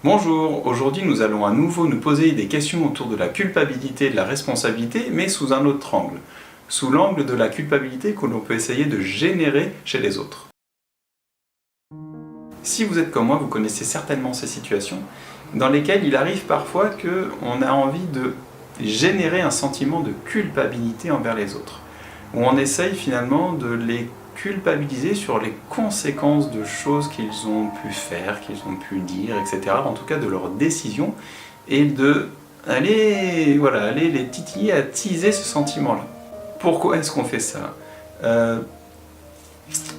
Bonjour, aujourd'hui nous allons à nouveau nous poser des questions autour de la culpabilité et de la responsabilité, mais sous un autre angle. Sous l'angle de la culpabilité que l'on peut essayer de générer chez les autres. Si vous êtes comme moi, vous connaissez certainement ces situations dans lesquelles il arrive parfois qu'on a envie de générer un sentiment de culpabilité envers les autres. Où on essaye finalement de les culpabiliser sur les conséquences de choses qu'ils ont pu faire, qu'ils ont pu dire, etc. En tout cas de leurs décisions, et de aller les titiller, attiser ce sentiment-là. Pourquoi est-ce qu'on fait ça?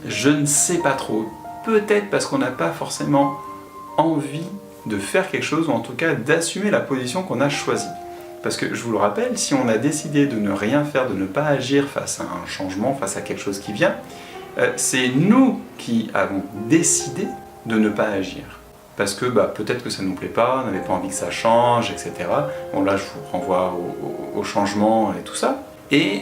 Je ne sais pas trop. Peut-être parce qu'on n'a pas forcément envie de faire quelque chose, ou en tout cas d'assumer la position qu'on a choisie. Parce que, je vous le rappelle, si on a décidé de ne rien faire, de ne pas agir face à un changement, face à quelque chose qui vient, c'est nous qui avons décidé de ne pas agir. Parce que peut-être que ça ne nous plaît pas, on n'avait pas envie que ça change, etc. Bon là je vous renvoie au changement et tout ça. Et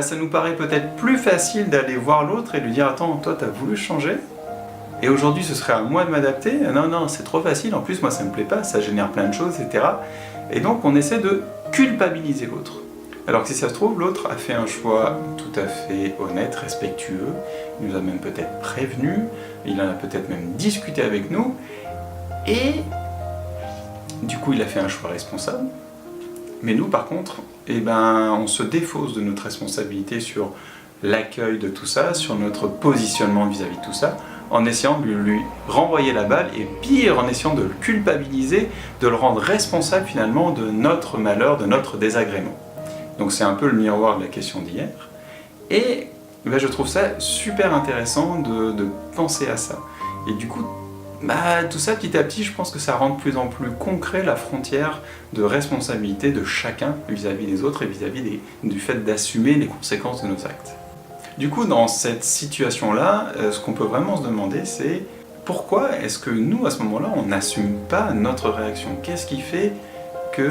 ça nous paraît peut-être plus facile d'aller voir l'autre et lui dire « Attends, toi t'as voulu changer ? Et aujourd'hui ce serait à moi de m'adapter ? Non, c'est trop facile, en plus moi ça me plaît pas, ça génère plein de choses, etc. » Et donc on essaie de culpabiliser l'autre. Alors que si ça se trouve, l'autre a fait un choix tout à fait honnête, respectueux, il nous a même peut-être prévenu, il en a peut-être même discuté avec nous, et du coup il a fait un choix responsable. Mais nous par contre, on se défausse de notre responsabilité sur l'accueil de tout ça, sur notre positionnement vis-à-vis de tout ça, en essayant de lui renvoyer la balle, et pire, en essayant de le culpabiliser, de le rendre responsable finalement de notre malheur, de notre désagrément. Donc c'est un peu le miroir de la question d'hier. Et je trouve ça super intéressant de penser à ça. Et du coup, tout ça petit à petit, je pense que ça rend de plus en plus concret la frontière de responsabilité de chacun vis-à-vis des autres et vis-à-vis du fait d'assumer les conséquences de nos actes. Du coup, dans cette situation-là, ce qu'on peut vraiment se demander, c'est pourquoi est-ce que nous, à ce moment-là, on n'assume pas notre réaction? Qu'est-ce qui fait que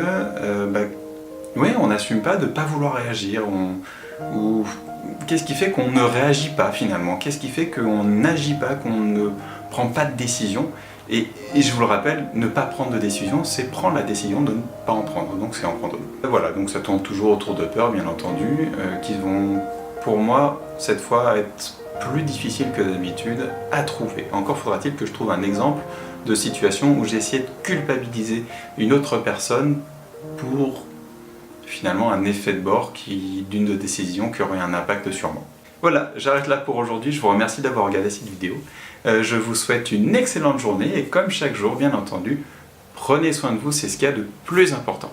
on n'assume pas de ne pas vouloir réagir, ou qu'est-ce qui fait qu'on ne réagit pas finalement? Qu'est-ce qui fait qu'on n'agit pas, qu'on ne prend pas de décision? Et je vous le rappelle, ne pas prendre de décision, c'est prendre la décision de ne pas en prendre, donc c'est en prendre une. Voilà, donc ça tourne toujours autour de peurs, bien entendu, qui vont, pour moi, cette fois, être plus difficiles que d'habitude à trouver. Encore faudra-t-il que je trouve un exemple de situation où j'ai essayé de culpabiliser une autre personne pour finalement un effet de bord d'une de décision qui aurait un impact sur moi. Voilà, j'arrête là pour aujourd'hui, je vous remercie d'avoir regardé cette vidéo. Je vous souhaite une excellente journée et comme chaque jour, bien entendu, prenez soin de vous, c'est ce qu'il y a de plus important.